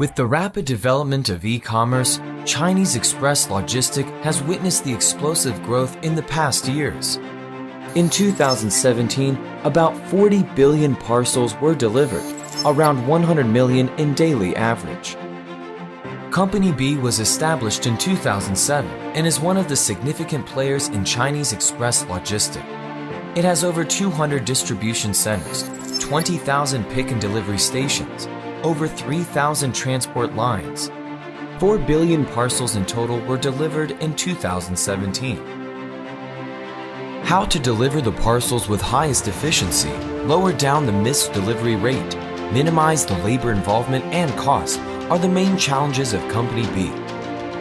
With the rapid development of e-commerce, Chinese express logistic has witnessed the explosive growth in the past years. In 2017, about 40 billion parcels were delivered, around 100 million in daily average. Company B was established in 2007 and is one of the significant players in Chinese express logistic. It has over 200 distribution centers, 20,000 pick and delivery stations, over 3,000 transport lines. 4 billion parcels in total were delivered in 2017. How to deliver the parcels with highest efficiency, lower down the missed delivery rate, minimize the labor involvement and cost are the main challenges of Company B.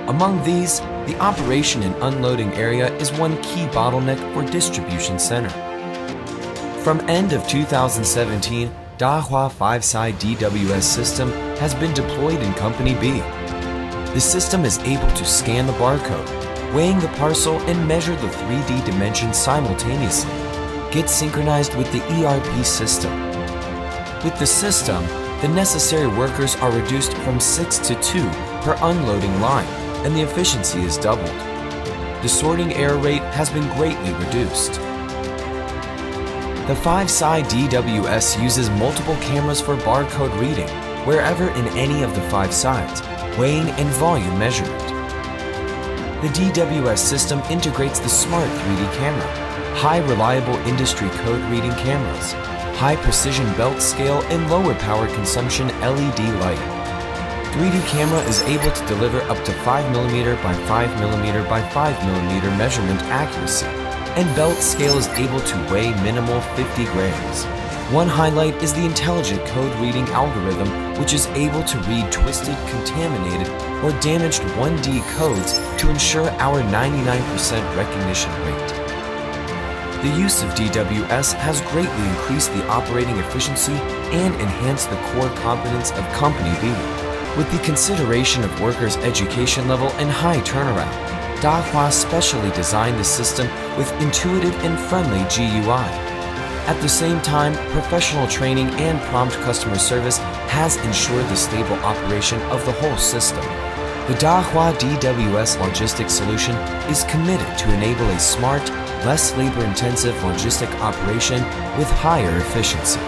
Among these, the operation and unloading area is one key bottleneck for distribution center. From end of 2017, Dahua 5-side DWS system has been deployed in Company B. The system is able to scan the barcode, weighing the parcel and measure the 3D dimensions simultaneously, get synchronized with the ERP system. With the system, the necessary workers are reduced from 6 to 2 per unloading line, and the efficiency is doubled. The sorting error rate has been greatly reduced. The 5-side DWS uses multiple cameras for barcode reading, wherever in any of the 5 sides, weighing and volume measurement. The DWS system integrates the smart 3D camera, high reliable industry code reading cameras, high precision belt scale and lower power consumption LED lighting. 3D camera is able to deliver up to 5mm by 5mm by 5mm measurement accuracy, and belt scale is able to weigh minimal 50 grams. One highlight is the intelligent code reading algorithm, which is able to read twisted, contaminated, or damaged 1D codes to ensure our 99% recognition rate. The use of DWS has greatly increased the operating efficiency and enhanced the core competence of Company B. With the consideration of workers' education level and high turnaround, Dahua specially designed the system with intuitive and friendly GUI. At the same time, professional training and prompt customer service has ensured the stable operation of the whole system. The Dahua DWS logistics solution is committed to enable a smart, less labor-intensive logistic operation with higher efficiency.